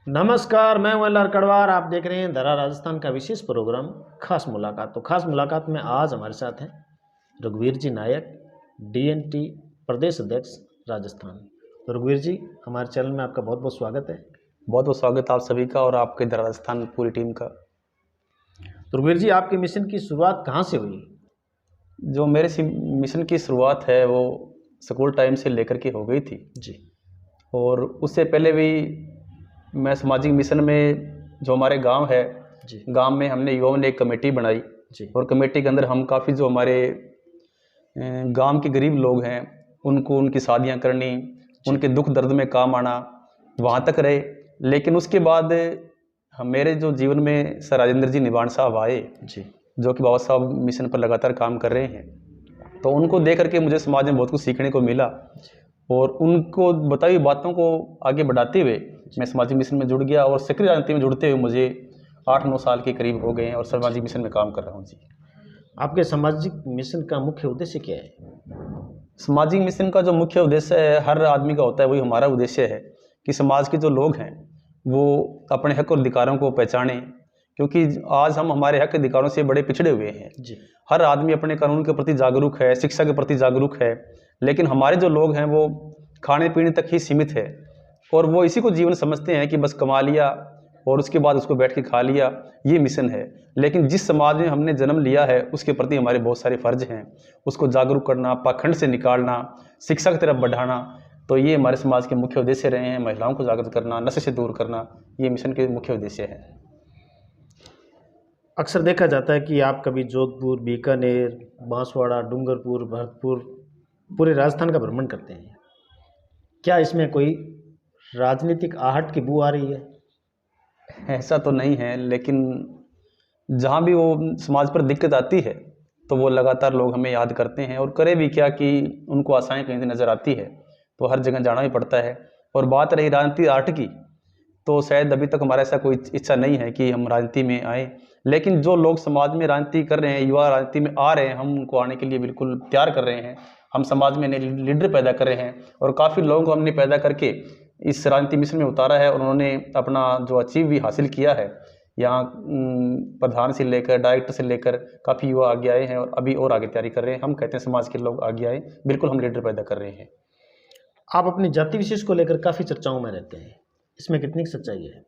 नमस्कार, मैं हूं एल.आर. कड़वार। आप देख रहे हैं धरा राजस्थान का विशेष प्रोग्राम खास मुलाकात। तो खास मुलाकात में आज हमारे साथ हैं रघुवीर जी नायक, डीएनटी प्रदेश अध्यक्ष राजस्थान। तो रघुवीर जी, हमारे चैनल में आपका बहुत बहुत स्वागत है। बहुत बहुत स्वागत आप सभी का और आपके राजस्थान पूरी टीम का। तो रघुवीर जी, आपके मिशन की शुरुआत कहाँ से हुई? जो मेरे मिशन की शुरुआत है वो स्कूल टाइम से लेकर के हो गई थी जी और उससे पहले भी मैं सामाजिक मिशन में जो हमारे गांव है, जी गांव में हमने युवाओं ने एक कमेटी बनाई जी और कमेटी के अंदर हम काफ़ी जो हमारे गांव के गरीब लोग हैं उनको उनकी शादियां करनी, उनके दुख दर्द में काम आना, वहाँ तक रहे। लेकिन उसके बाद मेरे जो जीवन में सर राजेंद्र जी निवाण साहब आए, जी जो कि बाबा साहब मिशन पर लगातार काम कर रहे हैं। तो उनको देख करके मुझे समाज में बहुत कुछ सीखने को मिला और उनको बताई हुई बातों को आगे बढ़ाते हुए मैं सामाजिक मिशन में जुड़ गया और सक्रिय राजनीति में जुड़ते हुए मुझे 8-9 साल के करीब हो गए हैं और सामाजिक मिशन में काम कर रहा हूँ जी। आपके सामाजिक मिशन का मुख्य उद्देश्य क्या है? सामाजिक मिशन का जो मुख्य उद्देश्य है, हर आदमी का होता है, वही हमारा उद्देश्य है कि समाज के जो लोग हैं वो अपने हक और अधिकारों को पहचानें, क्योंकि आज हम हमारे हक अधिकारों से बड़े पिछड़े हुए हैं। जी हर आदमी अपने कानून के प्रति जागरूक है, शिक्षा के प्रति जागरूक है, लेकिन हमारे जो लोग हैं वो खाने पीने तक ही सीमित है और वो इसी को जीवन समझते हैं कि बस कमा लिया और उसके बाद उसको बैठ के खा लिया, ये मिशन है। लेकिन जिस समाज में हमने जन्म लिया है उसके प्रति हमारे बहुत सारे फर्ज हैं, उसको जागरूक करना, पाखंड से निकालना, शिक्षा की तरफ बढ़ाना। तो ये हमारे समाज के मुख्य उद्देश्य रहे हैं। महिलाओं को जागरूक करना, नशे से दूर करना, ये मिशन के मुख्य उद्देश्य है। अक्सर देखा जाता है कि आप कभी जोधपुर, बीकानेर, बांसवाड़ा, डूंगरपुर, भरतपुर, पूरे राजस्थान का भ्रमण करते हैं। क्या इसमें कोई राजनीतिक आहट की बू आ रही है? ऐसा तो नहीं है, लेकिन जहाँ भी वो समाज पर दिक्कत आती है तो वो लगातार लोग हमें याद करते हैं और करे भी क्या कि उनको आशाएं कहीं से नज़र आती है तो हर जगह जाना ही पड़ता है। और बात रही राजनीति आर्ट की, तो शायद अभी तक हमारा ऐसा कोई इच्छा नहीं है कि हम राजनीति में आए, लेकिन जो लोग समाज में राजनीति कर रहे हैं, युवा राजनीति में आ रहे हैं, हम उनको आने के लिए बिल्कुल तैयार कर रहे हैं। हम समाज में नए लीडर पैदा कर रहे हैं और काफ़ी लोगों को हमने पैदा करके इस राजनीति मिशन में उतारा है और उन्होंने अपना जो अचीव भी हासिल किया है। यहाँ प्रधान से लेकर डायरेक्टर से लेकर काफ़ी युवा आगे आए हैं और अभी और आगे तैयारी कर रहे हैं। हम कहते हैं समाज के लोग आगे आए, बिल्कुल हम लीडर पैदा कर रहे हैं। आप अपनी जाति विशेष को लेकर काफ़ी चर्चाओं में रहते हैं, इसमें कितनी सच्चाई है?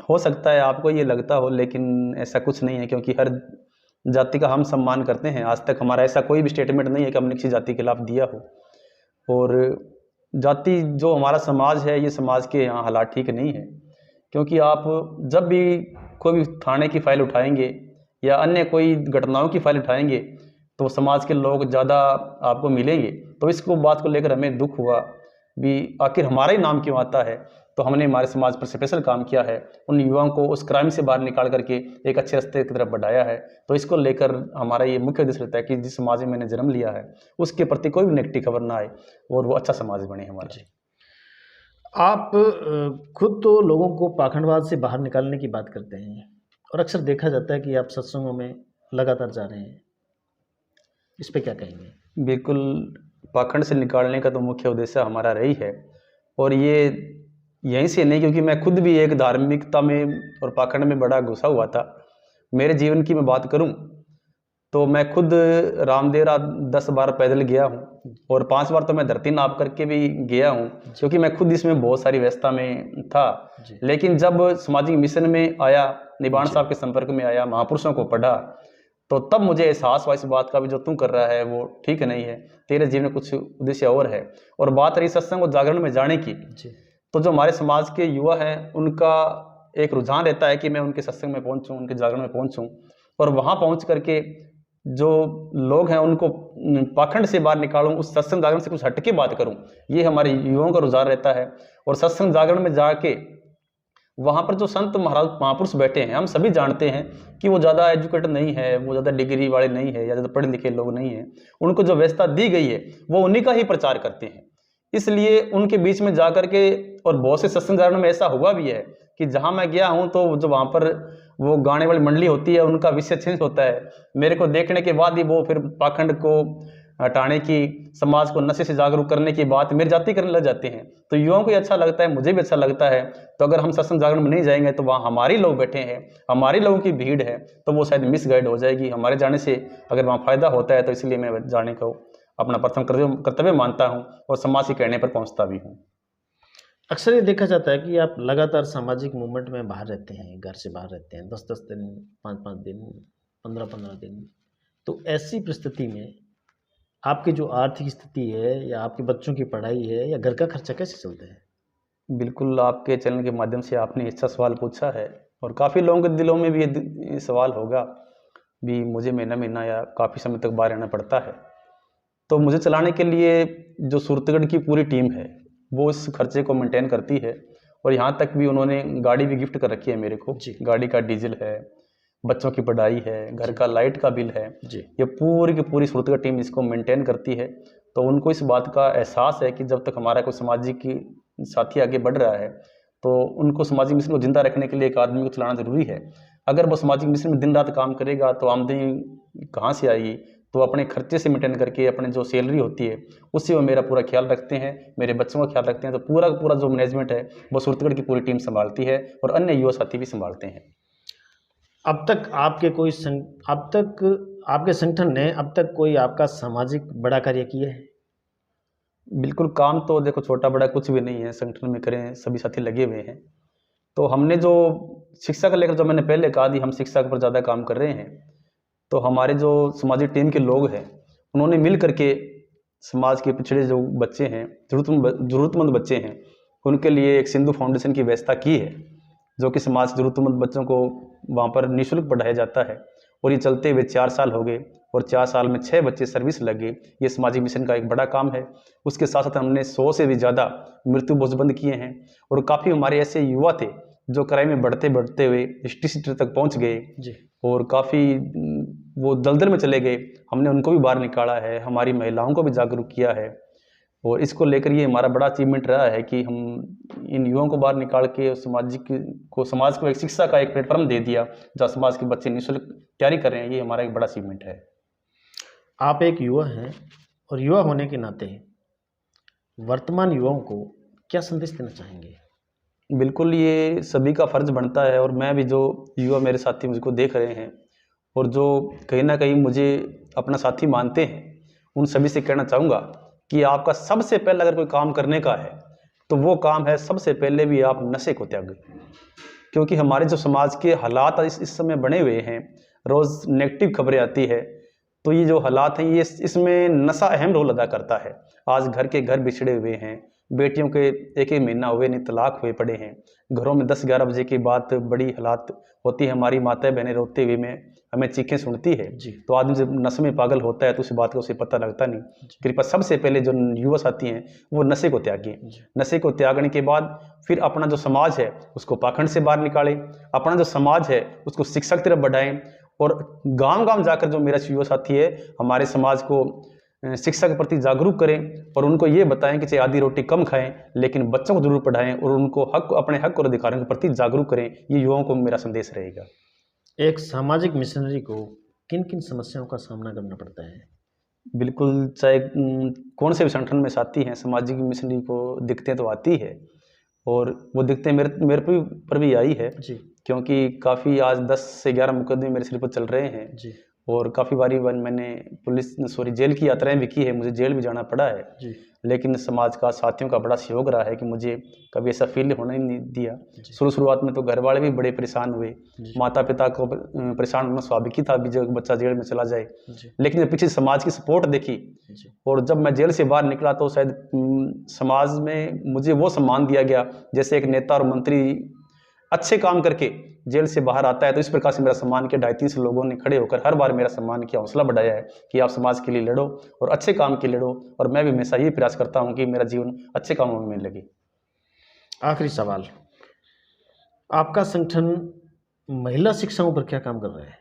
हो सकता है आपको ये लगता हो, लेकिन ऐसा कुछ नहीं है, क्योंकि हर जाति का हम सम्मान करते हैं। आज तक हमारा ऐसा कोई भी स्टेटमेंट नहीं है कि हमने किसी जाति के खिलाफ दिया हो। और जाति जो हमारा समाज है, ये समाज के यहाँ हालात ठीक नहीं है, क्योंकि आप जब भी कोई भी थाने की फाइल उठाएंगे या अन्य कोई घटनाओं की फाइल उठाएंगे तो समाज के लोग ज़्यादा आपको मिलेंगे। तो इसको बात को लेकर हमें दुख हुआ भी, आखिर हमारा ही नाम क्यों आता है। तो हमने हमारे समाज पर स्पेशल काम किया है, उन युवाओं को उस क्राइम से बाहर निकाल करके एक अच्छे रास्ते की तरफ बढ़ाया है। तो इसको लेकर हमारा ये मुख्य उद्देश्य रहता है कि जिस समाज में मैंने जन्म लिया है उसके प्रति कोई भी नेगेटिव खबर ना आए और वो अच्छा समाज बने हमारा। आप खुद तो लोगों को पाखंडवाद से बाहर निकालने की बात करते हैं और अक्सर देखा जाता है कि आप सत्संगों में लगातार जा रहे हैं, इस पे क्या कहेंगे? बिल्कुल, पाखंड से निकालने का तो मुख्य उद्देश्य हमारा रही है और ये यहीं से नहीं, क्योंकि मैं खुद भी एक धार्मिकता में और पाखंड में बड़ा घुसा हुआ था। मेरे जीवन की मैं बात करूं तो मैं खुद रामदेवरा 10 बार पैदल गया हूं और 5 बार तो मैं धरती नाप करके भी गया हूं, क्योंकि मैं खुद इसमें बहुत सारी व्यस्तता में था। लेकिन जब सामाजिक मिशन में आया, निवाण साहब के संपर्क में आया, महापुरुषों को पढ़ा, तो तब मुझे एहसास हुआ इस बात का भी जो तू कर रहा है वो ठीक नहीं है, तेरे जीवन में कुछ उद्देश्य और है। और बात रही सत्संग और जागरण में जाने की, तो जो हमारे समाज के युवा हैं उनका एक रुझान रहता है कि मैं उनके सत्संग में पहुंचूं, उनके जागरण में पहुंचूं और वहां पहुंच करके जो लोग हैं उनको पाखंड से बाहर निकालूं, उस सत्संग जागरण से कुछ हटके बात करूं। ये हमारे युवाओं का रुझान रहता है। और सत्संग जागरण में जाके वहाँ पर जो संत महाराज महापुरुष बैठे हैं, हम सभी जानते हैं कि वो ज़्यादा एजुकेटेड नहीं है, वो ज़्यादा डिग्री वाले नहीं है या ज़्यादा पढ़े लिखे लोग नहीं हैं। उनको जो व्यवस्था दी गई है वो उन्हीं का ही प्रचार करते हैं। इसलिए उनके बीच में जा करके, और बहुत से सत्संग जागरण में ऐसा हुआ भी है कि जहाँ मैं गया हूँ तो जो वहाँ पर वो गाने वाली मंडली होती है उनका विषय चेंज होता है। मेरे को देखने के बाद ही वो फिर पाखंड को हटाने की, समाज को नशे से जागरूक करने की बात मेरे जाति करने लग जाते हैं। तो युवाओं को ये अच्छा लगता है, मुझे भी अच्छा लगता है। तो अगर हम सत्संग जागरण में नहीं जाएंगे तो वहाँ हमारे लोग बैठे हैं, हमारे लोगों की भीड़ है, तो वो शायद मिसगाइड हो जाएगी। हमारे जाने से अगर वहाँ फायदा होता है तो इसलिए मैं जाने को अपना प्रथम कर्तव्य मानता हूँ और समाज के कहने पर पहुँचता भी हूँ। अक्सर ये देखा जाता है कि आप लगातार सामाजिक मूवमेंट में बाहर रहते हैं, घर से बाहर रहते हैं, 10-10 दिन, 5-5 दिन, 15-15 दिन। तो ऐसी परिस्थिति में आपकी जो आर्थिक स्थिति है या आपके बच्चों की पढ़ाई है या घर का खर्चा कैसे चलता है? बिल्कुल, आपके चैनल के माध्यम से आपने अच्छा सवाल पूछा है और काफ़ी लोगों के दिलों में भी ये सवाल होगा भी, मुझे महीना-महीना या काफ़ी समय तक बाहर रहना पड़ता है। तो मुझे चलाने के लिए जो सूरतगढ़ की पूरी टीम है, वो इस खर्चे को मेंटेन करती है और यहाँ तक भी उन्होंने गाड़ी भी गिफ्ट कर रखी है मेरे को। जी। गाड़ी का डीज़ल है, बच्चों की पढ़ाई है, घर जी। का लाइट का बिल है। जी। ये पूरी की पूरी सूरतगढ़ टीम इसको मेंटेन करती है। तो उनको इस बात का एहसास है कि जब तक हमारा कोई सामाजिक साथी आगे बढ़ रहा है, तो उनको सामाजिक मिशन को ज़िंदा रखने के लिए एक आदमी को चलाना ज़रूरी है। अगर वो सामाजिक मिशन में दिन रात काम करेगा तो आमदनी कहाँ से आएगी? तो अपने खर्चे से मेंटेन करके अपने जो सैलरी होती है उससे वो मेरा पूरा ख्याल रखते हैं, मेरे बच्चों का ख्याल रखते हैं। तो पूरा का पूरा जो मैनेजमेंट है वो सूरतगढ़ की पूरी टीम संभालती है और अन्य युवा साथी भी संभालते हैं। अब तक आपके संगठन ने अब तक कोई आपका सामाजिक बड़ा कार्य किया है? बिल्कुल, काम तो देखो छोटा बड़ा कुछ भी नहीं है, संगठन में करें सभी साथी लगे हुए हैं। तो हमने जो शिक्षा को लेकर, जो मैंने पहले कहा थी, हम शिक्षा के ऊपर ज़्यादा काम कर रहे हैं। तो हमारे जो सामाजिक टीम के लोग हैं, उन्होंने मिल करके समाज के पिछड़े जो बच्चे हैं, ज़रूरतमंद बच्चे हैं, उनके लिए एक सिंधु फाउंडेशन की व्यवस्था की है, जो कि समाज के ज़रूरतमंद बच्चों को वहाँ पर निःशुल्क पढ़ाया जाता है। और ये चलते हुए 4 साल हो गए और 4 साल में 6 बच्चे सर्विस लग गए। ये सामाजिक मिशन का एक बड़ा काम है। उसके साथ साथ हमने 100 से भी ज़्यादा मृत्यु बोझबंद किए हैं और काफ़ी हमारे ऐसे युवा थे जो क्राइम में बढ़ते बढ़ते हुए हिस्ट्री तक पहुँच गए जी। और काफ़ी वो दलदल में चले गए। हमने उनको भी बाहर निकाला है, हमारी महिलाओं को भी जागरूक किया है और इसको लेकर ये हमारा बड़ा अचीवमेंट रहा है कि हम इन युवाओं को बाहर निकाल के समाज को एक शिक्षा का एक प्लेटफॉर्म दे दिया, जहाँ समाज के बच्चे निःशुल्क तैयारी कर रहे हैं। ये हमारा एक बड़ा अचीवमेंट है। आप एक युवा हैं और युवा होने के नाते वर्तमान युवाओं को क्या संदेश देना चाहेंगे? बिल्कुल, ये सभी का फ़र्ज़ बनता है और मैं भी, जो युवा मेरे साथी मुझको देख रहे हैं और जो कहीं न कहीं मुझे अपना साथी मानते हैं, उन सभी से कहना चाहूँगा कि आपका सबसे पहले अगर कोई काम करने का है, तो वो काम है सबसे पहले भी आप नशे को त्यागें। क्योंकि हमारे जो समाज के हालात इस समय बने हुए हैं, रोज़ नेगेटिव खबरें आती है, तो ये जो हालात हैं, ये इसमें नशा अहम रोल अदा करता है। आज घर के घर बिछड़े हुए हैं, बेटियों के एक महीना हुए नहीं तलाक हुए पड़े हैं, घरों में 10-11 बजे के बाद बड़ी हालात होती है, हमारी माताएं बहनें रोते हुए में हमें चीखें सुनती है। जी। तो आदमी जब नशे में पागल होता है तो उस बात का उसे पता लगता नहीं। कृपया सबसे पहले जो युवा साथी हैं वो नशे को त्यागें। नशे को त्यागने के बाद फिर अपना जो समाज है उसको पाखंड से बाहर निकालें, अपना जो समाज है उसको शिक्षा की तरफ बढ़ाएं और गांव-गांव जाकर जो मेरा युवा साथी है हमारे समाज को शिक्षा के प्रति जागरूक करें और उनको ये बताएं कि चाहे आधी रोटी कम खाएं लेकिन बच्चों को जरूर पढ़ाएं और उनको अपने हक और अधिकारों के प्रति जागरूक करें। ये युवाओं को मेरा संदेश रहेगा। एक सामाजिक मिशनरी को किन किन समस्याओं का सामना करना पड़ता है? बिल्कुल, चाहे कौन से भी संगठन में साथी हैं, सामाजिक मिशनरी को दिक्कतें तो आती है और वो दिक्कतें मेरे पर भी आई है। जी। क्योंकि काफ़ी आज 10 से 11 मुकदमे मेरे सिर पर चल रहे हैं। जी। और काफ़ी बारी मैंने जेल की यात्राएं भी की है, मुझे जेल भी जाना पड़ा है। जी। लेकिन समाज का, साथियों का बड़ा सहयोग रहा है कि मुझे कभी ऐसा फील होने ही नहीं दिया। शुरुआत में तो घर वाले भी बड़े परेशान हुए, माता पिता को परेशान होना स्वाभाविक ही था भी जब बच्चा जेल में चला जाए। लेकिन जब पीछे समाज की सपोर्ट देखी और जब मैं जेल से बाहर निकला तो शायद समाज में मुझे वो सम्मान दिया गया जैसे एक नेता और मंत्री अच्छे काम करके जेल से बाहर आता है, तो इस प्रकार से मेरा सम्मान किया। 250 लोगों ने खड़े होकर हर बार मेरा सम्मान किया, हौसला बढ़ाया है कि आप समाज के लिए लड़ो और अच्छे काम के लिए लड़ो। और मैं भी हमेशा यही प्रयास करता हूं कि मेरा जीवन अच्छे कामों में लगे। आखिरी सवाल, आपका संगठन महिला शिक्षाओं पर क्या काम कर रहा है?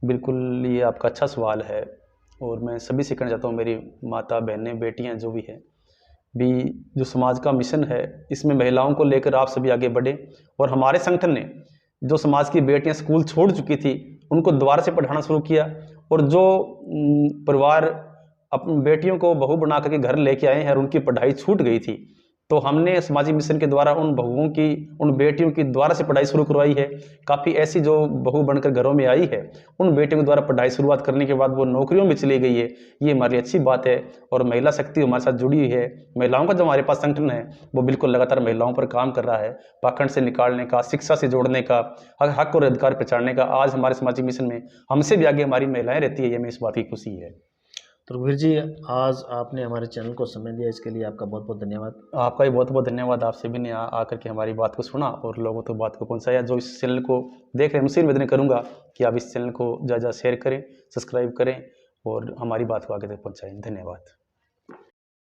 बिल्कुल, ये आपका अच्छा सवाल है और मैं सभी से कहना चाहता हूँ, मेरी माता बहनें बेटियाँ जो भी हैं भी, जो समाज का मिशन है इसमें महिलाओं को लेकर आप सभी आगे बढ़े। और हमारे संगठन ने जो समाज की बेटियां स्कूल छोड़ चुकी थी उनको दोबारा से पढ़ाना शुरू किया और जो परिवार अपनी बेटियों को बहू बना करके घर लेके आए हैं और उनकी पढ़ाई छूट गई थी, तो हमने सामाजिक मिशन के द्वारा उन बहुओं की, उन बेटियों की द्वारा से पढ़ाई शुरू करवाई है। काफ़ी ऐसी जो बहू बनकर घरों में आई है, उन बेटियों के द्वारा पढ़ाई शुरुआत करने के बाद वो नौकरियों में चली गई है। ये हमारी अच्छी बात है और महिला शक्ति हमारे साथ जुड़ी हुई है। महिलाओं का जो हमारे पास संगठन है वो बिल्कुल लगातार महिलाओं पर काम कर रहा है, पाखंड से निकालने का, शिक्षा से जोड़ने का, हक और अधिकार पहचानने का। आज हमारे सामाजिक मिशन में हमसे भी आगे हमारी महिलाएं रहती है, ये हमें इस बात की खुशी है। तो रघुवीर जी, आज आपने हमारे चैनल को समय दिया, इसके लिए आपका बहुत बहुत धन्यवाद। आपका भी बहुत बहुत धन्यवाद। आप सभी ने आकर के हमारी बात को सुना और लोगों तक बात को पहुंचाया। जो इस चैनल को देख रहे हैं उनसे निवेदन करूंगा कि आप इस चैनल को ज़्यादा शेयर करें, सब्सक्राइब करें और हमारी बात को आगे तक पहुंचाएं। धन्यवाद।